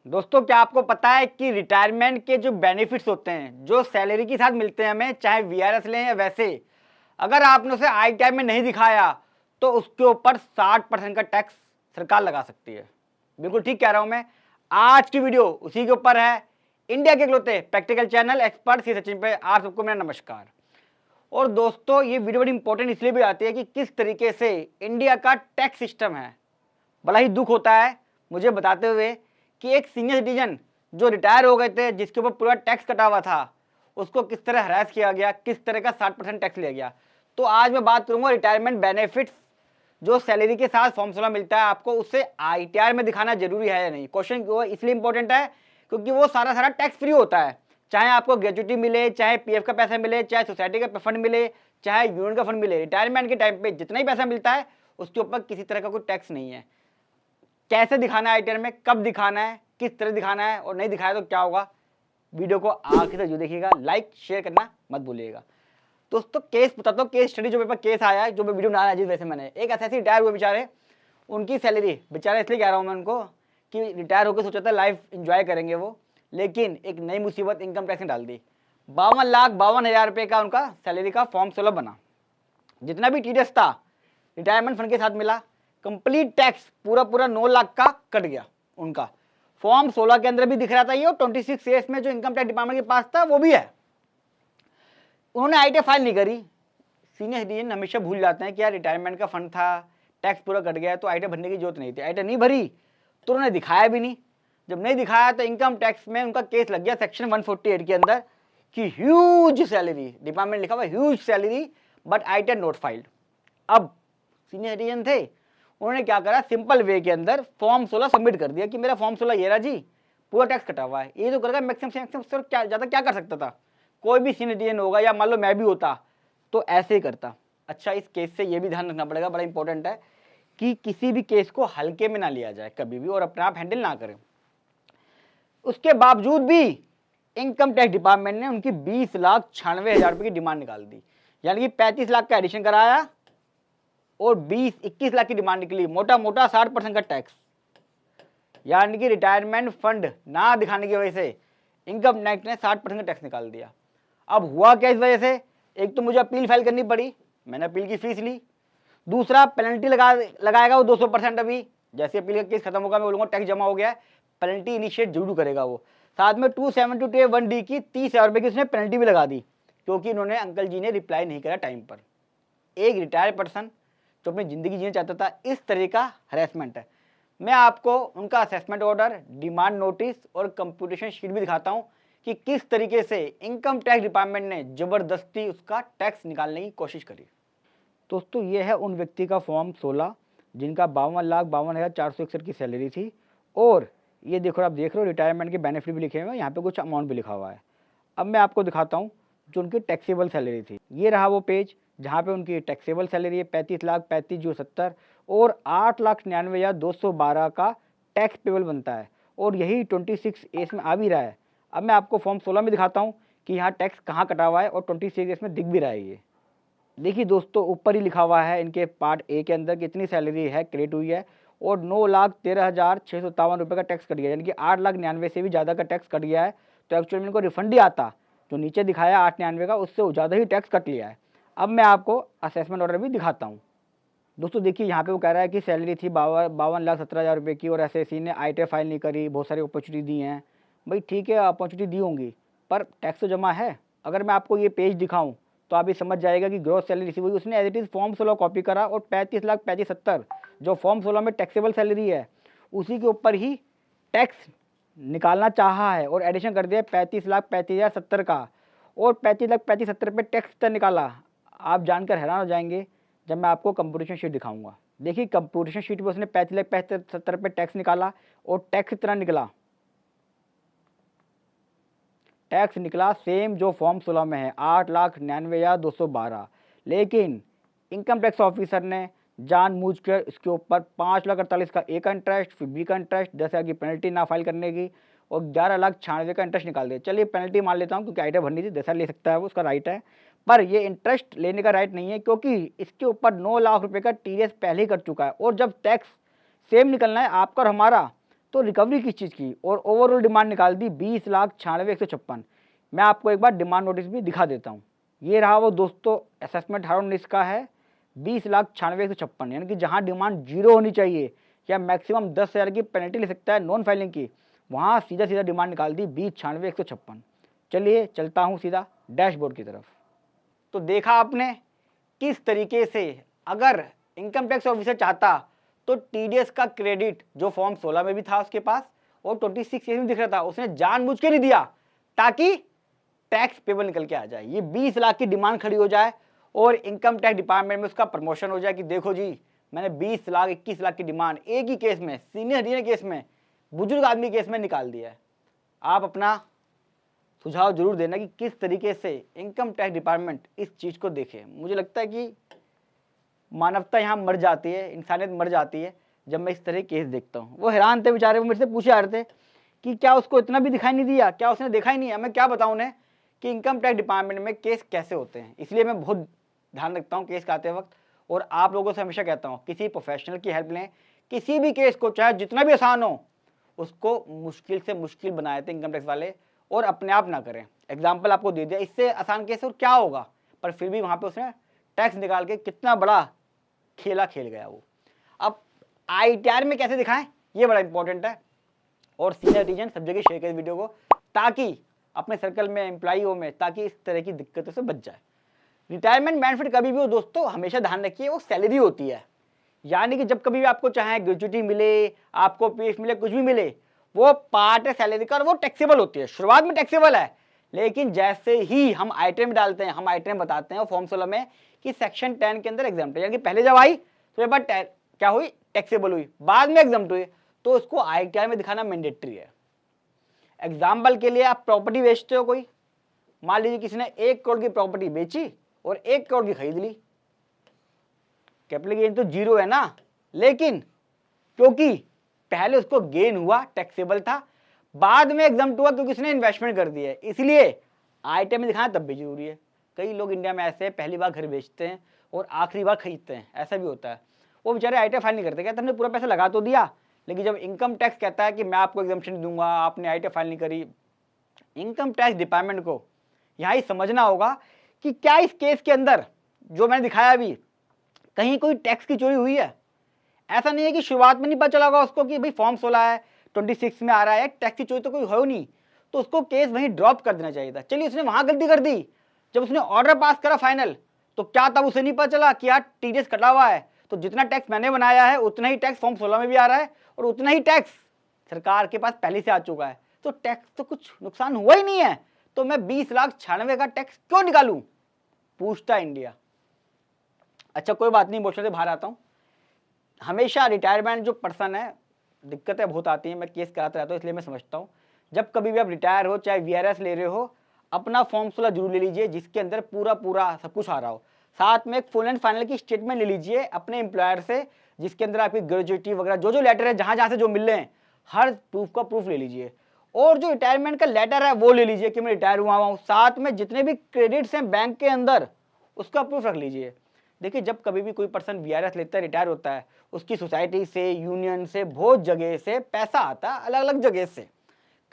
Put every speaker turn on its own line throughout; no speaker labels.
दोस्तों, क्या आपको पता है कि रिटायरमेंट के जो बेनिफिट्स होते हैं, जो सैलरी के साथ मिलते हैं हमें, चाहे वीआरएस लें या वैसे, अगर आपने उसे आईटीआर में नहीं दिखाया तो उसके ऊपर 60% का टैक्स सरकार लगा सकती है। बिल्कुल ठीक कह रहा हूं मैं। आज की वीडियो उसी के ऊपर है। इंडिया के इकलौते प्रैक्टिकल चैनल एक्सपर्ट सी सचिन पे आप सबको मेरा नमस्कार। और दोस्तों, ये वीडियो बड़ी इंपॉर्टेंट इसलिए भी आती है कि किस तरीके से इंडिया का टैक्स सिस्टम है। बड़ा ही दुख होता है मुझे बताते हुए कि एक सीनियर सिटीजन जो रिटायर हो गए थे, जिसके ऊपर पूरा टैक्स कटा हुआ था, उसको किस तरह हरास किया गया, किस तरह का 60% टैक्स लिया गया। तो आज मैं बात करूंगा रिटायरमेंट बेनिफिट्स, जो सैलरी के साथ फॉर्म 16 मिलता है आपको, उससे आईटीआर में दिखाना जरूरी है या नहीं। क्वेश्चन क्यों इसलिए इंपॉर्टेंट है क्योंकि वो सारा टैक्स फ्री होता है। चाहे आपको ग्रेजुटी मिले, चाहे पीएफ का पैसा मिले, चाहे सोसाइटी का फंड मिले, चाहे यूनियन का फंड मिले, रिटायरमेंट के टाइम पे जितना ही पैसा मिलता है उसके ऊपर किसी तरह का कोई टैक्स नहीं है। कैसे दिखाना है आईटीआर में, कब दिखाना है, किस तरह दिखाना है, और नहीं दिखाया तो क्या होगा, वीडियो को आखिर तक जो देखिएगा। लाइक शेयर करना मत भूलिएगा। दोस्तों, केस बताता हूँ, केस स्टडी जो मेरे पास केस आया है, जो मैं वीडियो बना रहा जिस वैसे मैंने, एक ऐसे रिटायर हुए बेचारे, उनकी सैलरी, बेचारे इसलिए कह रहा हूँ मैं उनको कि रिटायर होकर सोचा था लाइफ इंजॉय करेंगे वो, लेकिन एक नई मुसीबत इनकम टैक्स ने डाल दी। 52,52,000 रुपये का उनका सैलरी का फॉर्म 16 बना। जितना भी टीडीएस था रिटायरमेंट फंड के साथ मिला, कंप्लीट टैक्स पूरा 9 लाख का कट गया उनका। फॉर्म 16 के अंदर भी दिख रहा था ये, और 26 एस में जो इनकम टैक्स डिपार्टमेंट के पास था वो भी है। उन्होंने आईटीआर फाइल नहीं करी। सीनियर सिटीजन हमेशा भूल जाते हैं कि यार रिटायरमेंट का फंड था, टैक्स पूरा कट गया, तो आईटीआर भरने की जरूरत नहीं थी। आईटीआर नहीं भरी तो उन्होंने दिखाया भी नहीं। जब नहीं दिखाया तो इनकम टैक्स में उनका केस लग गया सेक्शन 148 के अंदर कि ह्यूज सैलरी, डिपार्टमेंट लिखा हुआ huge salary but ITR note filed. अब सीनियर सिटीजन थे, उन्होंने क्या करा, सिंपल वे के अंदर फॉर्म 16 सबमिट कर दिया कि मेरा फॉर्म 16 ये रहा जी, पूरा टैक्स कटा हुआ है। ये तो करेगा मैक्सिमम से मैक्सिमम, सर क्या ज़्यादा क्या कर सकता था, कोई भी सीनियर सिटीजन होगा, या मान लो मैं भी होता तो ऐसे ही करता। अच्छा, इस केस से ये भी ध्यान रखना पड़ेगा, बड़ा इंपॉर्टेंट है कि किसी भी केस को हल्के में ना लिया जाए कभी भी, और अपने आप हैंडल ना करें। उसके बावजूद भी इनकम टैक्स डिपार्टमेंट ने उनकी 20,96,000 रुपये की डिमांड निकाल दी, यानी कि 35 लाख का एडिशन कराया और 20-21 लाख की डिमांड निकली, मोटा 60% का टैक्स। यानी कि रिटायरमेंट फंड ना दिखाने की वजह से इनकम टैक्स ने 60% का टैक्स निकाल दिया। अब हुआ क्या इस वजह से, एक तो मुझे अपील फाइल करनी पड़ी, मैंने अपील की फीस ली। दूसरा, पेनल्टी लगाएगा वो 200%। अभी जैसे अपील का केस खत्म होगा मैं बोलूँगा टैक्स जमा हो गया है, पेनल्टी इनिशिएट जरूर करेगा वो। साथ में 272(1)D की 30,000 रुपये की उसने पेनल्टी भी लगा दी, क्योंकि इन्होंने अंकल जी ने रिप्लाई नहीं करा टाइम पर। एक रिटायर्ड पर्सन जो अपनी ज़िंदगी जीना चाहता था, इस तरह का हरेसमेंट है। मैं आपको उनका असेसमेंट ऑर्डर, डिमांड नोटिस और कंप्यूटेशन शीट भी दिखाता हूँ कि किस तरीके से इनकम टैक्स डिपार्टमेंट ने ज़बरदस्ती उसका टैक्स निकालने की कोशिश करी। दोस्तों, ये है उन व्यक्ति का फॉर्म 16 जिनका 52,52,461 की सैलरी थी, और ये देखो, आप देख रहे हो रिटायरमेंट के बेनिफिट भी लिखे हुए हैं, यहाँ पे कुछ अमाउंट भी लिखा हुआ है। अब मैं आपको दिखाता हूँ जो उनकी टैक्सेबल सैलरी थी। ये रहा वो पेज जहाँ पे उनकी टैक्सेबल सैलरी है 35,35,070 और 8,99,212 का टैक्स पेबल बनता है, और यही 26 एस में आ भी रहा है। अब मैं आपको फॉर्म 16 में दिखाता हूँ कि यहाँ टैक्स कहाँ कटा हुआ है, और 26 एस में दिख भी रहा है। ये देखिए दोस्तों, ऊपर ही लिखा हुआ है इनके पार्ट ए के अंदर कितनी सैलरी है क्रेडिट हुई है, और 9,13,657 रुपये का टैक्स कट गया, यानी कि 8,99,000 से भी ज़्यादा का टैक्स कट गया है। तो एक्चुअली इनको रिफंड ही आता, जो नीचे दिखाया 8,99,000 का, उससे ज़्यादा ही टैक्स कट लिया है। अब मैं आपको असेसमेंट ऑर्डर भी दिखाता हूँ। दोस्तों देखिए, यहाँ पे वो कह रहा है कि सैलरी थी 52,17,000 रुपये की, और एसएससी ने आईटीआर फाइल नहीं करी, बहुत सारी अपॉर्चुनिटी दी हैं। भाई ठीक है, अपॉर्चुनिटी दी होंगी, पर टैक्स तो जमा है। अगर मैं आपको ये पेज दिखाऊं तो आप ये समझ जाएगा कि ग्रॉस सैलरी रिसीव हुई, उसने as it is form 16 copy करा, और 35,65,70 जो फॉर्म 16 में टैक्सेबल सैलरी है उसी के ऊपर ही टैक्स निकालना चाहा है, और एडिशन कर दिया 35,35,070 का, और 35,35,70 पे टैक्स तक निकाला। आप जानकर हैरान हो जाएंगे जब मैं आपको कंप्यूटेशन शीट दिखाऊंगा। देखिए, कंप्यूटेशन शीट पे उसने 35,65,70 पे टैक्स निकाला, और टैक्स कितना निकला, टैक्स निकला सेम जो फॉर्म 16 में है, 8,99,212। लेकिन इनकम टैक्स ऑफिसर ने जानबूझकर इसके ऊपर 5,48,000 का ए का इंटरेस्ट, फिर बी का इंटरेस्ट, 10,000 की पेनल्टी ना फाइल करने की, और 11,96,000 का इंटरेस्ट निकाल दिया। चलिए पेनल्टी मान लेता हूँ क्योंकि आइडिया भरनी थी, 10,000 ले सकता है वो, उसका राइट है। पर ये इंटरेस्ट लेने का राइट नहीं है, क्योंकि इसके ऊपर 9 लाख रुपये का टीडीएस पहले ही कर चुका है, और जब टैक्स सेम निकलना है आपका और हमारा, तो रिकवरी किस चीज़ की, और ओवरऑल डिमांड निकाल दी 20,96,156। मैं आपको एक बार डिमांड नोटिस भी दिखा देता हूँ। ये रहा वो दोस्तों असेसमेंट हाउस इसका है 20,96,156, यानी कि जहाँ डिमांड जीरो होनी चाहिए या मैक्सिमम 10,000 की पेनल्टी ले सकता है नॉन फाइलिंग की, वहाँ सीधा सीधा डिमांड निकाल दी 20,96,156। चलिए चलता हूँ सीधा डैशबोर्ड की तरफ। तो देखा आपने किस तरीके से अगर इनकम टैक्स ऑफिसर चाहता तो टीडीएस का क्रेडिट जो फॉर्म 16 में भी था उसके पास और 26 में दिख रहा था, उसने जानबूझ के नहीं दिया ताकि टैक्स पेबल निकल के आ जाए, ये 20 लाख की डिमांड खड़ी हो जाए और इनकम टैक्स डिपार्टमेंट में उसका प्रमोशन हो जाए कि देखो जी मैंने 20 लाख 21 लाख की डिमांड एक ही केस में, सीनियर केस में, बुजुर्ग आदमी केस में निकाल दिया है। आप अपना सुझाव जरूर देना कि किस तरीके से इनकम टैक्स डिपार्टमेंट इस चीज़ को देखे। मुझे लगता है कि मानवता यहाँ मर जाती है, इंसानियत मर जाती है जब मैं इस तरह केस देखता हूँ। वो हैरान थे बेचारे, वो मेरे से पूछे आ रहे थे कि क्या उसको इतना भी दिखाई नहीं दिया, क्या उसने देखा ही नहीं है। मैं क्या बताऊँ उन्हें कि इनकम टैक्स डिपार्टमेंट में केस कैसे होते हैं। इसलिए मैं बहुत ध्यान रखता हूँ केस आते वक्त, और आप लोगों से हमेशा कहता हूँ किसी प्रोफेशनल की हेल्प लें, किसी भी केस को चाहे जितना भी आसान हो उसको मुश्किल से मुश्किल बनाए थे इनकम टैक्स वाले, और अपने आप ना करें। एग्जाम्पल आपको दे दिया, इससे आसान केस और क्या होगा, पर फिर भी वहाँ पे उसने टैक्स निकाल के कितना बड़ा खेला खेल गया वो। अब आईटीआर में कैसे दिखाएं ये बड़ा इंपॉर्टेंट है, और सीनियर सिटीजन सब जगह शेयर करें वीडियो को ताकि अपने सर्कल में एम्प्लॉई में ताकि इस तरह की दिक्कतों से बच जाए। रिटायरमेंट बेनिफिट कभी भी हो दोस्तों, हमेशा ध्यान रखिए वो सैलरी होती है, यानी कि जब कभी भी आपको चाहे ग्रेजुएटी मिले, आपको पीएफ मिले, कुछ भी मिले, वो पार्ट है सैलरी का और वो टैक्सेबल होती है। शुरुआत में टैक्सेबल है, लेकिन जैसे ही हम आइटम डालते हैं, हम आइटम बताते हैं फॉर्म 16 में कि सेक्शन 10 के अंदर एग्जाम्प्ट है, यानी कि पहले जब आई तो एक बार क्या हुई, टैक्सेबल हुई, बाद में एग्जाम्प्ट हुई, तो उसको आईटीआर में दिखाना मैंडेटरी है। एग्जाम्पल के लिए आप प्रॉपर्टी बेचते हो, कोई मान लीजिए किसी ने 1 करोड़ की प्रॉपर्टी बेची और 1 करोड़ की खरीद ली, कैपिटल गेन तो जीरो है ना, लेकिन क्योंकि पहले उसको गेन हुआ, टैक्सेबल था, बाद में एग्जाम्प्ट हुआ क्योंकि उसने इन्वेस्टमेंट कर दी है, इसलिए आइटम में दिखाना तब भी जरूरी है। कई लोग इंडिया में ऐसे पहली बार घर बेचते हैं और आखिरी बार खरीदते हैं, ऐसा भी होता है। वो बेचारे आइटम फाइल नहीं करते, कहते हमने पूरा पैसा लगा तो दिया, लेकिन जब इनकम टैक्स कहता है कि मैं आपको एग्जम्पशन दूंगा, आपने आइटम फाइल नहीं करी, इनकम टैक्स डिपार्टमेंट को यहाँ ही समझना होगा कि क्या इस केस के अंदर जो मैंने दिखाया अभी कहीं कोई टैक्स की चोरी हुई है। ऐसा नहीं है कि शुरुआत में नहीं पता चला होगा उसको कि भाई फॉर्म 16 है, 26 में आ रहा है, टैक्स की चोरी तो कोई हो नहीं, तो उसको केस वहीं ड्रॉप कर देना चाहिए था। चलिए उसने वहां गलती कर दी, जब उसने ऑर्डर पास करा फाइनल, तो क्या तब उसे नहीं पता चला कि यार टीडीएस कटा हुआ है, तो जितना टैक्स मैंने बनाया है उतना ही टैक्स फॉर्म 16 में भी आ रहा है और उतना ही टैक्स सरकार के पास पहले से आ चुका है, तो टैक्स तो कुछ नुकसान हुआ ही नहीं है, तो मैं 20,96,000 का टैक्स क्यों निकालूं, पूछता इंडिया। अच्छा कोई बात नहीं, इमोशन से बाहर आता हूँ। हमेशा रिटायरमेंट जो पर्सन है, दिक्कतें बहुत आती हैं, मैं केस कराता रहता हूँ, इसलिए मैं समझता हूँ जब कभी भी आप रिटायर हो, चाहे वीआरएस ले रहे हो, अपना फॉर्म 16 जरूर ले लीजिए जिसके अंदर पूरा पूरा सब कुछ आ रहा हो, साथ में एक फुल एंड फाइनल की स्टेटमेंट ले लीजिए अपने एम्प्लॉयर से जिसके अंदर आपकी ग्रेजुएटी वगैरह जो जो लेटर है, जहाँ जहाँ से जो मिल रहे हैं, हर प्रूफ का प्रूफ ले लीजिए, और जो रिटायरमेंट का लेटर है वो ले लीजिए कि मैं रिटायर हुआ हूँ, साथ में जितने भी क्रेडिट्स हैं बैंक के अंदर उसका प्रूफ रख लीजिए। देखिए जब कभी भी कोई पर्सन वीआरएस लेता है, रिटायर होता है, उसकी सोसाइटी से, यूनियन से, बहुत जगह से पैसा आता है, अलग अलग जगह से।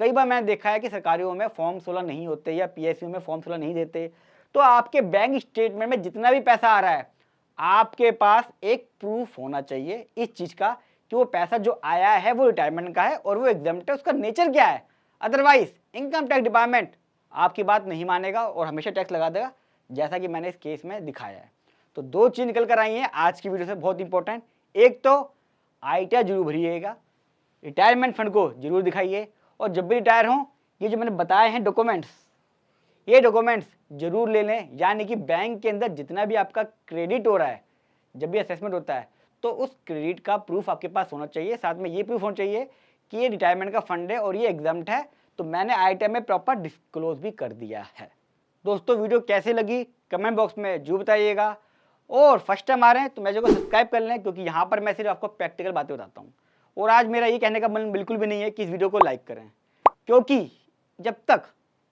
कई बार मैंने देखा है कि सरकारियों में फॉर्म 16 नहीं होते या पीएसयू में फॉर्म 16 नहीं देते, तो आपके बैंक स्टेटमेंट में जितना भी पैसा आ रहा है आपके पास एक प्रूफ होना चाहिए इस चीज का कि वो पैसा जो आया है वो रिटायरमेंट का है और वो एग्जम्प्ट है, उसका नेचर क्या है। अदरवाइज इनकम टैक्स डिपार्टमेंट आपकी बात नहीं मानेगा और हमेशा टैक्स लगा देगा, जैसा कि मैंने इस केस में दिखाया है। तो दो चीज निकल कर आई हैं आज की वीडियो से बहुत इंपॉर्टेंट, एक तो आईटीआर जरूर भरिएगा, रिटायरमेंट फंड को जरूर दिखाइए, और जब भी रिटायर हो ये जो मैंने बताए हैं डॉक्यूमेंट्स, ये डॉक्यूमेंट्स जरूर ले लें, यानी कि बैंक के अंदर जितना भी आपका क्रेडिट हो रहा है, जब भी असेसमेंट होता है तो उस क्रेडिट का प्रूफ आपके पास होना चाहिए, साथ में ये प्रूफ होना चाहिए कि ये रिटायरमेंट का फंड है और ये एग्जाम्प्ट है, तो मैंने आईटीआर में प्रॉपर डिस्क्लोज भी कर दिया है। दोस्तों वीडियो कैसे लगी कमेंट बॉक्स में जरूर बताइएगा, और फर्स्ट टाइम आ रहे हैं तो मेरे को सब्सक्राइब कर लें, क्योंकि यहाँ पर मैं सिर्फ आपको प्रैक्टिकल बातें बताता हूँ। और आज मेरा ये कहने का मन बिल्कुल भी नहीं है कि इस वीडियो को लाइक करें, क्योंकि जब तक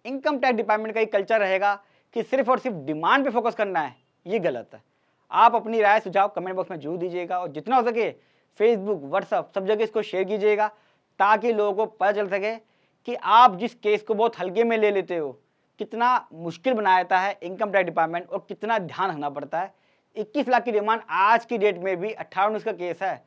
इनकम टैक्स डिपार्टमेंट का एक कल्चर रहेगा कि सिर्फ और सिर्फ डिमांड पे फोकस करना है, ये गलत है। आप अपनी राय सुझाव कमेंट बॉक्स में जरूर दीजिएगा, और जितना हो सके फेसबुक, व्हाट्सअप सब जगह इसको शेयर कीजिएगा, ताकि लोगों को पता चल सके कि आप जिस केस को बहुत हल्के में ले लेते हो, कितना मुश्किल बना देता है इनकम टैक्स डिपार्टमेंट और कितना ध्यान रखना पड़ता है। 21 लाख की डिमांड आज की डेट में भी 18-19 का केस है,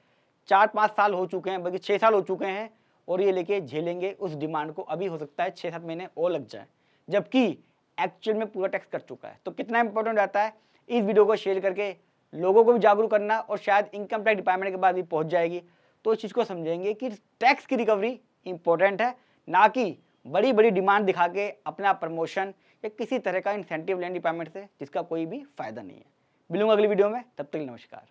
4-5 साल हो चुके हैं, बल्कि 6 साल हो चुके हैं और ये लेके झेलेंगे उस डिमांड को। अभी हो सकता है 6-7 महीने और लग जाए, जबकि एक्चुअल में पूरा टैक्स कर चुका है। तो कितना इंपॉर्टेंट रहता है इस वीडियो को शेयर करके लोगों को भी जागरूक करना, और शायद इनकम टैक्स डिपार्टमेंट के बाद भी पहुंच जाएगी तो इस चीज़ को समझेंगे कि टैक्स की रिकवरी इंपॉर्टेंट है, ना कि बड़ी बड़ी डिमांड दिखा के अपना प्रमोशन या किसी तरह का इंसेंटिव लेने डिपार्टमेंट से जिसका कोई भी फायदा नहीं है। मिलूंगा अगली वीडियो में, तब तक नमस्कार।